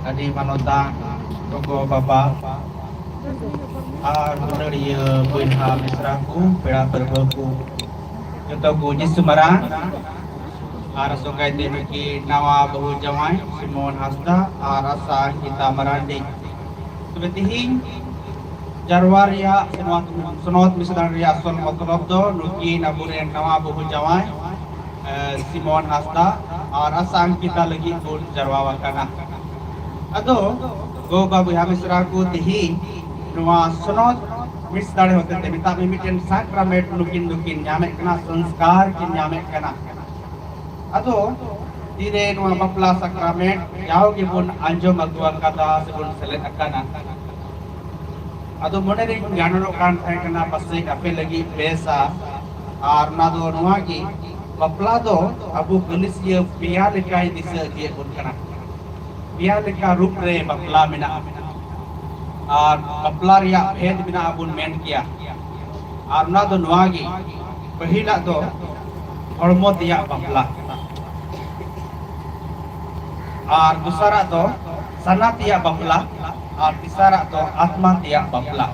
adi manota toko baba ar beneria buinha misraku pera berbaku joto guji sumarang ar sokai temiki nawa bahu jamai Simon Hasda ar asa kita marandi sebetihin Jarwaria senot misalnya asal motorobdo nuki naburen nawa bahu jamai Simon Hasda ar asa kita lagi pun jarwawa kana ado go babu hamisraku tihi nuwa senot misdare hote te mita mimiten sakrament nukin nyame kana sanskar kin nyame kana ado dire nuwa bapla sakrament yao ki pun anjo magwa kata sebun selet akana ado monere ganano kan thai kana passe ape lagi pesa ar nado nuwa ki bapla do abu polisia pia lekai disa dia pun kana pia leka rup re bapla mina আর বাপলার ইয়া ভেদ বিনা আবুন main কিয়া আর না তো নোয়াগি পহিলা তো ধর্ম দিয়া বাপলা আর দুসরা তো সানা দিয়া বাপলা আর তিসরা তো আত্মা দিয়া বাপলা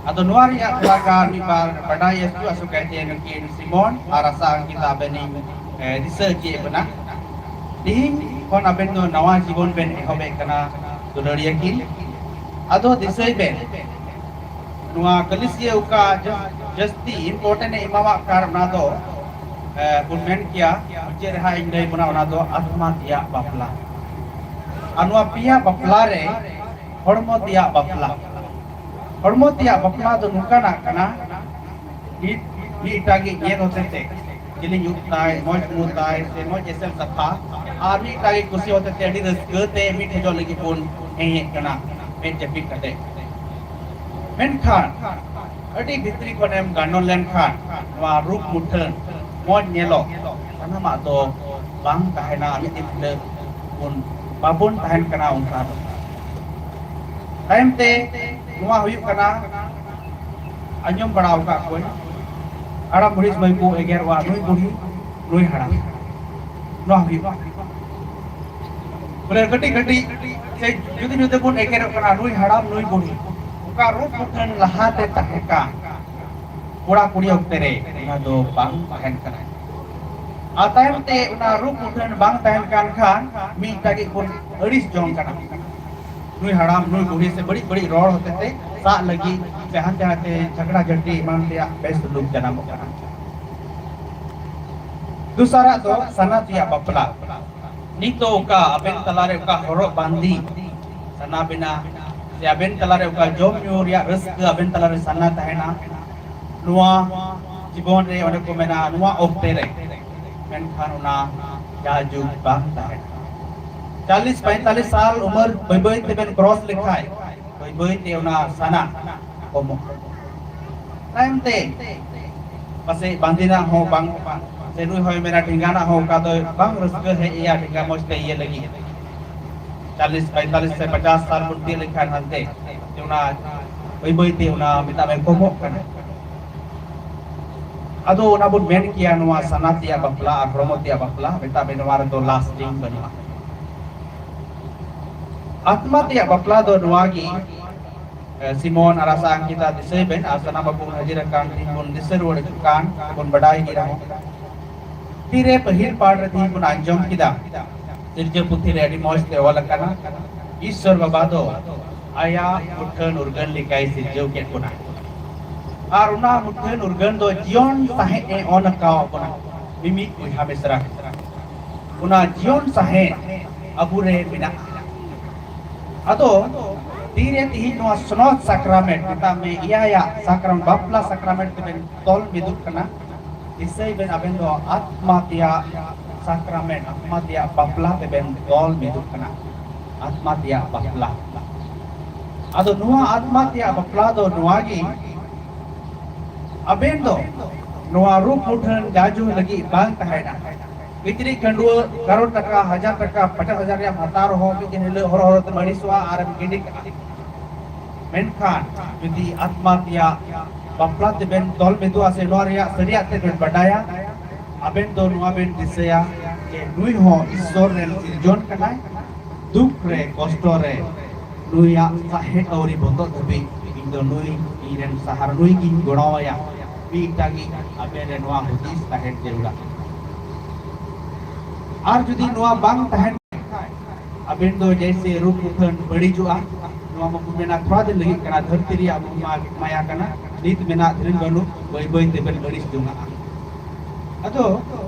Atau nuar ya keluarga ni badai itu asuh kaitan mungkin Simon arasa kita beni research benar. Dihing kon aben tu nawa jibon ben hobe kana tudoria kin. Atau disai ben nuwa kalisia uka justi important imama karna do pun men kia ujar ha indai muna ona do atma dia bapla. Anua pia bapla re hormo dia bapla. Hormo dia bapla do nukana kana di itagi yen hote jadi yutai moj mutai se moj esem sapha arni tagi kusi hote adi reske te mi thejo lagi pun kana men jepik kate men khan adi bhitri konem ganon len khan wa rup muthen moj nyelo kana ma do bang tahena ami tipde pun babun tahen kana ongka time te nuwa huyuk kana anyom badau ka koi ara muris mai ko eger wa nui buri nui hara nuwa huyuk boleh gati se judi pun eger kana nui haram nui buri uka rup muthen lahate taheka kura kuri oktere ina do bang tahen kana atayam te una rup muthen bang tahen kan mi tagi pun aris jong kana nui haram nui buri se badi rod hote te sa lagi sehan jahate झगड़ा झंडी मान dia best look janam kana dusara to sanat ya bapla nito ka aben talare ka horok bandi sana bina si aben talare ka jom nyur ya reska aben talare sana tahena nuwa jibon re one ko mena nuwa okte re men khanuna jaju bang tahena 40-45 साल उम्र बई ते ben cross लिखाय बई ते una sana komo time te pase bandina ho bang se nui hoy mera tingana ho ka do bang reska he iya tinga mos te ye lagi 40-45 से 50 साल pun dia लिखान hante te una bई te una minta me komo kana ado una bun men kia nuwa sanatia bapla promotia bapla minta be nuwa do lasting bani atma tia bapla do nuwagi Simon arasa kita disay ben asana mapung hajirakan pun diseru kan pun badai gira tire pahil parati pun anjom kita dirje puthi ready mos te wala kana Ishwar babado aya muthen urgan likai sirjeu ke kuna aruna muthen urgan do jion sahe e on kaw kuna mimi ui hamesra kuna jion sahe abure bina atau tire tihi no snot sakrament kita me iya ya sakram bapla sakrament ben tol biduk kana isai ben aben do atma tia sakrament atma tia bapla ben tol biduk kana atma tia bapla ado nuwa atma tia bapla do nuwagi aben do nuwa rup muthen jaju lagi bang tahena Fitri kendua karun taka 1000 taka 50,000 yang hatar ho bikin hele hor te maniswa aram gidik menkan jadi atma dia bapla te ben tol betu ase loria seria te ben badaya aben do nu aben disaya ke nui ho isor ren jon kanai दुख रे कष्ट रे नुया साहेब औरी बंदो धबी इन दो नुई इरेन सहार नुई की गणवाया बीटागी अबे रे नुआ हुदिस साहेब जेरुड़ा और जुदी नुआ बांग तहन अबेन दो जैसे रूप उठन बड़ी जुआ नुआ मको मेना थोड़ा दिन लगी कना धरती रिया माया कना नीत मेना धरन बनु बई बई तेबन बड़िस जुंगा अतो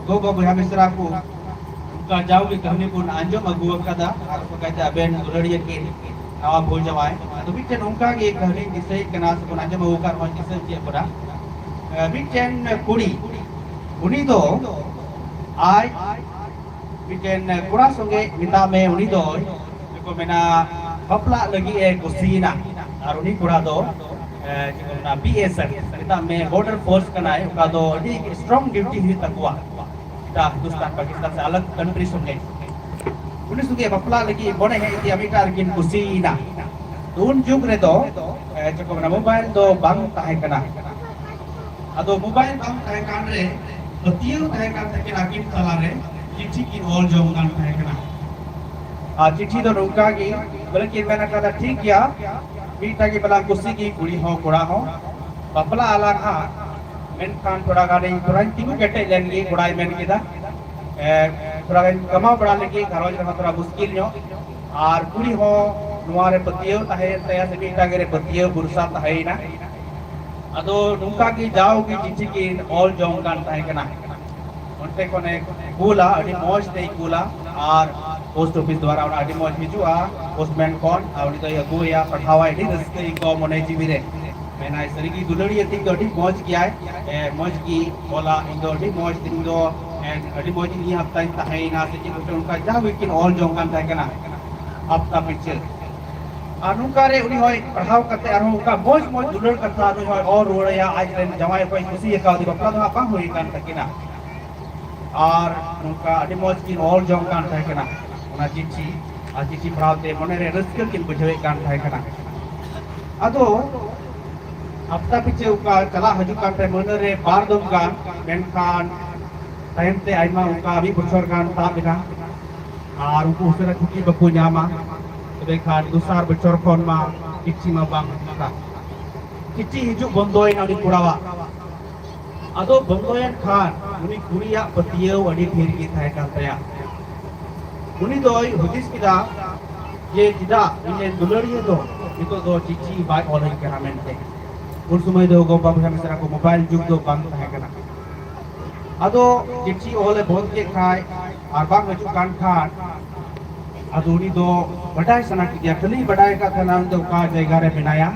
गो बया मिश्रा को उनका जाओ की कहानी को आंजम अगुआ कदा और को कहते अबेन दुलड़िया के नवा भूल जवाए तो बिचन उनका की कहानी जिसे कना से को आंजम अगुआ कर जिसे के पड़ा बिचन कुड़ी उनी दो आज बिचन कुड़ा संगे मिता में उनी दो को मेना बपला लगी ए कुसीना और उनी कुड़ा दो ना बीएसएफ मिता में बॉर्डर फोर्स कना है उका दो स्ट्रांग ड्यूटी हुई तकवा हिंदुस्तान पाकिस्तान से अलग कंट्री संगे उन्हें सुगे बपला लगी बने है इति अमेरिका किन कुसीना तो उन जुग रे दो जो को मोबाइल दो बांग ताहे कना अदो मोबाइल बांग ताहे कान रे पतियो ताहे कान तके नाकिन तला रे चिट्ठी की ऑल जो गान ताहे कना आ चिट्ठी दो नौका की बल्कि मैंने कहा ठीक किया बीटा की बला कुसी की कुड़ी हो कोड़ा हो बपला आला का मेनखान थोड़ा गाड़ी थोड़ा तीनों गेटे लेंगे गुड़ाई मेन किदा थोड़ा कमा बड़ा लेके घरों जमा थोड़ा मुश्किल नो और कुड़ी हो नुआरे पतियो ताहे तया से बीटा के पतियो बुरसा ताहे ना अदो नुका की जाओ की चिट्ठी की ऑल जोंग कान ताहे कना उनते कोने कूला अडी मौज ते कूला और पोस्ट ऑफिस द्वारा उना अडी मौज हिजुआ पोस्टमैन कौन आवडी तो अगुया पठावा अडी रस्के को मने जीवी रे मेना सरीगी दुलड़ी थी तो अडी मौज किया है मौज की बोला इन दो अडी मौज दिन दो एंड अडी मौज नहीं हफ्ता इन ताहे ना से कि उनका जा विकिन ऑल जोंग कान ताहे कना हफ्ता पिछे अनुकारे उनी होय पढ़ाव करते अरु का मौज मौज दुलड़ करता उनी होय और रोड़या आज रे जमाई कोई खुशी एका दी बपला तो बा होई कान तकिना और उनका अडी मौज की ऑल जोंग कान ताहे कना उना चिट्ठी आ चिट्ठी पढ़ावते मने रे रस्क किन बुझवे कान ताहे कना अदो हफ्ता पिछे उका चला हजू कान ते मन रे बार दम गान मेनखान टाइम ते आइमा उका अभी बछर गान ता बिना और उनको उसरा छुट्टी बकु न्यामा तबे खान दुसार बछर कोन मा चिट्ठी मा बांग का चिट्ठी हिजू बंदोय ना कुड़ावा अदो बंदोयन खान उनी कुड़िया पतियो अडी ढेर की थाय कान तया उनी दोय हुदिस किदा ये जिदा इने दुलड़िए दो इतो दो चिट्ठी बाय ऑलई करा मेनते उन समय दो गो बाबू हमेशा को मोबाइल जुग दो बांग ताहे कना अदो चिट्ठी ओले बहुत के खाय और बांग हजू कान खान अदो उनी दो बडाय सना किया खली बडाय का था नाम दो का जगह रे बनाया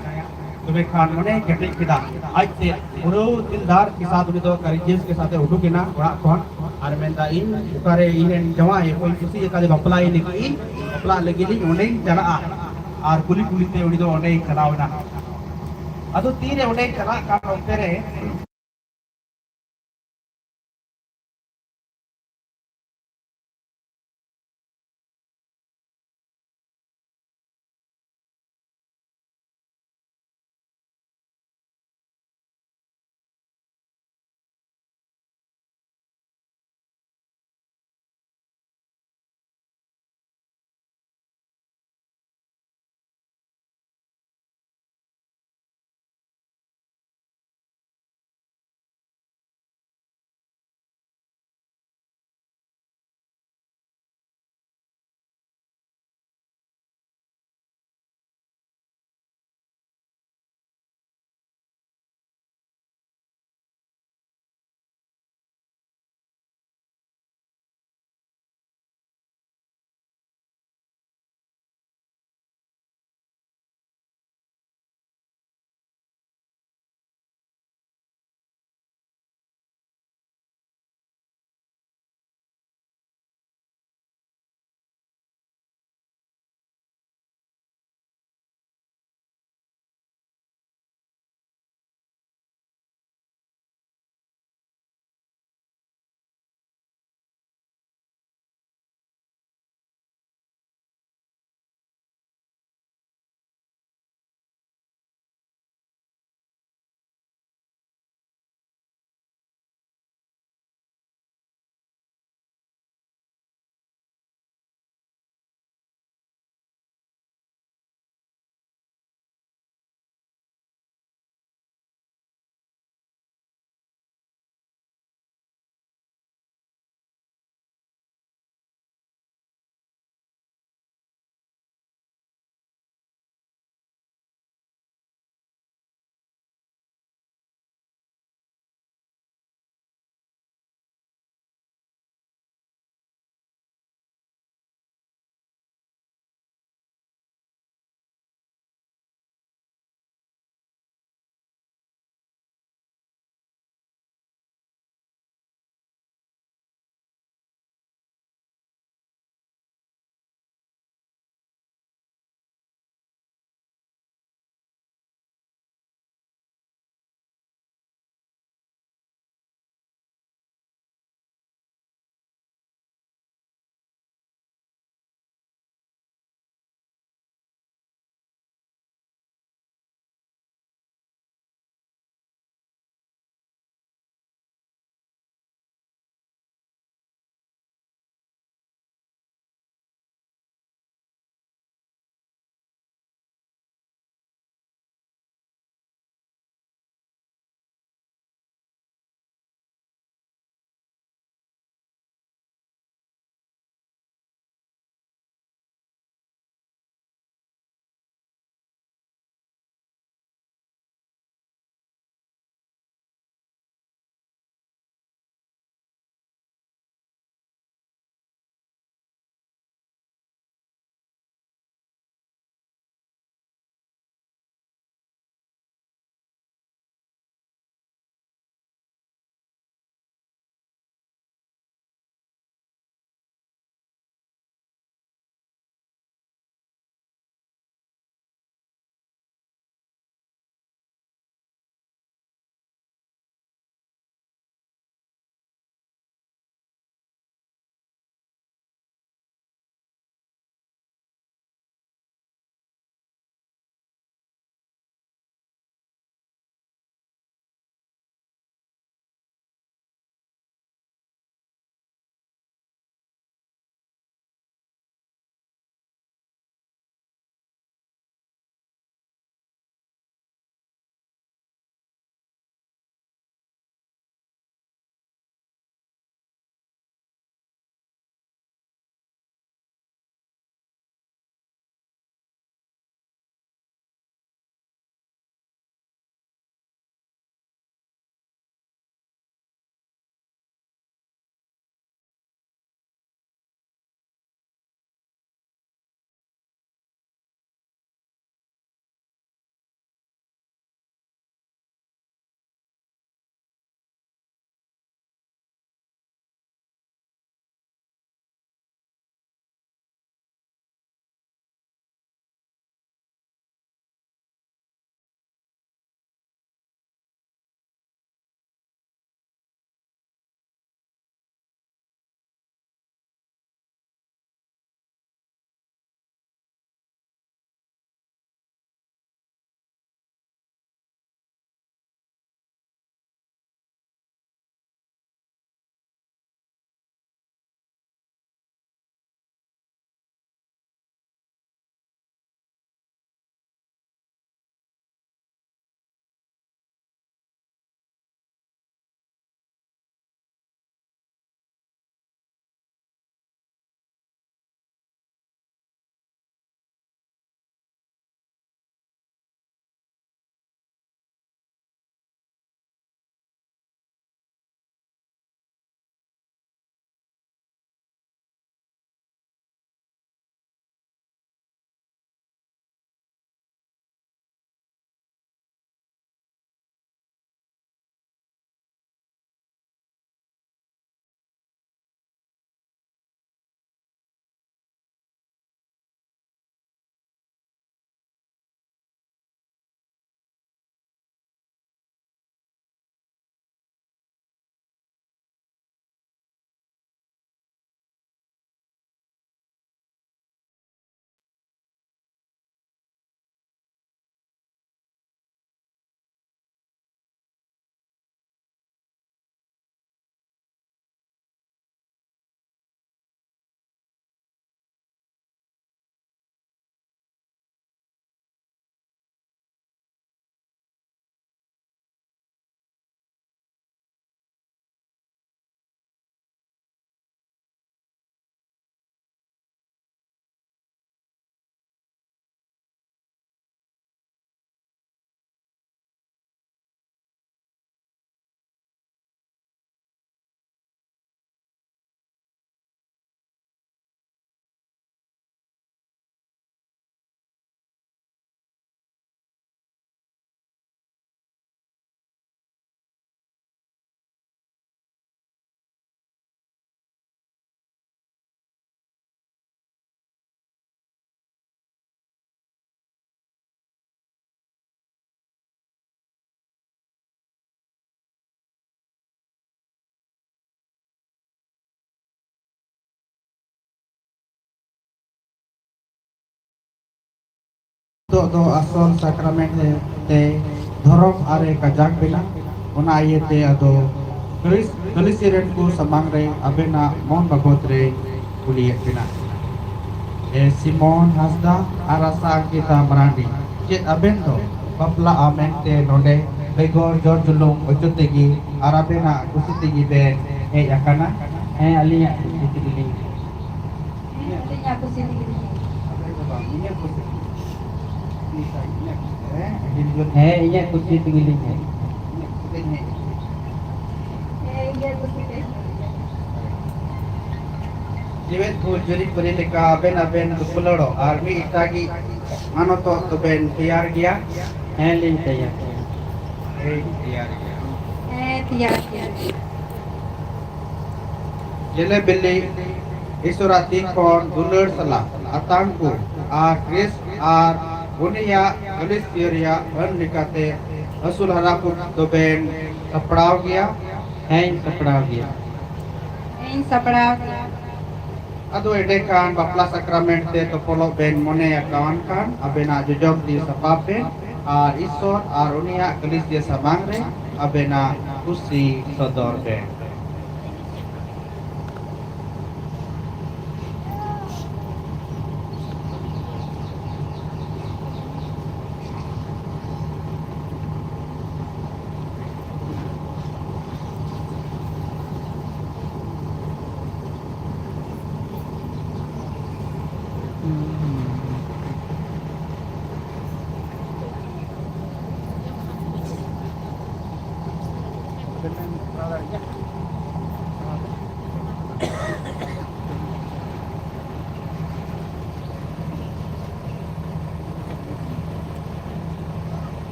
तबे खान मने गेटे किदा आज से पूरो दिलदार के साथ उनी दो करिजेस के साथ उडू किना बड़ा कोन और मेंदा इन करे इन जवाए कोई खुशी का बपला लगी बपला लगी ली ओने चला और कुली कुली ते उनी दो ओने चलावना अदो तीरे ओने चला का रे do asal sakramen te dhorong are kajak bina ona ayete ado kalisiren ku samangre abena mon bagotre kuliet bina Simon Hasda arasa kita merandi cit abendo bapla amente nonde begor jor julung ojutegi arabena kusitigi ben yakana Alinya kusiti Alinya kusiti gini. iya kusiti gilinya. Iya kusiti. Jiwet ku juri puri leka ben dupuloro armi itagi ano to ben tiar gia Lin saya. tiar Tiar. jele beli isurati kon dulur salah atangku Chris Bunia Galis Syria nikate asul haraku to ben saprau gia Seperti dia. Sapra. ado edekan bapla sakrament te to polo ben mone kawan kan abena jojok di sapape isor unia Galis dia samangre abena kusi sodor ben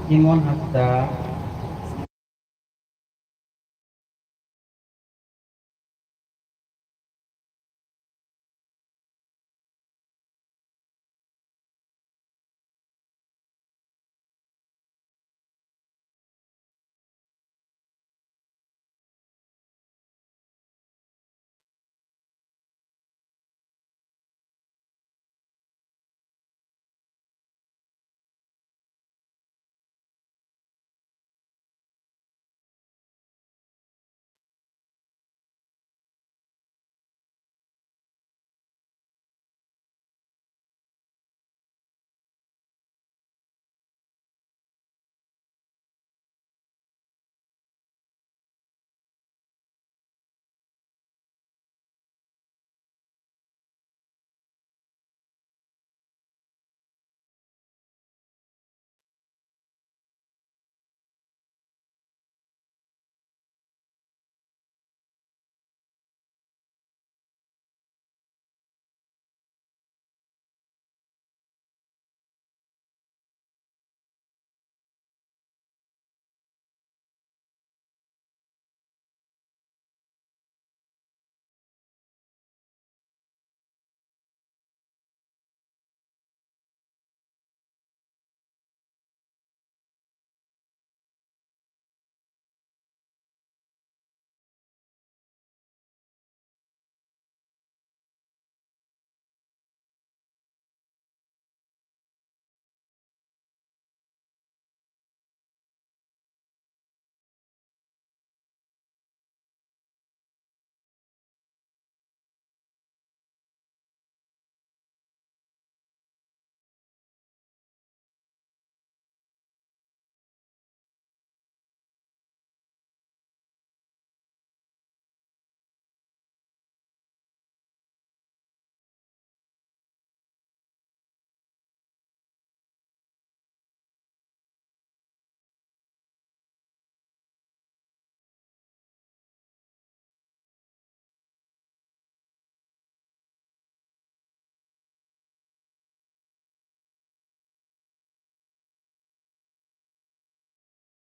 Simon Hasda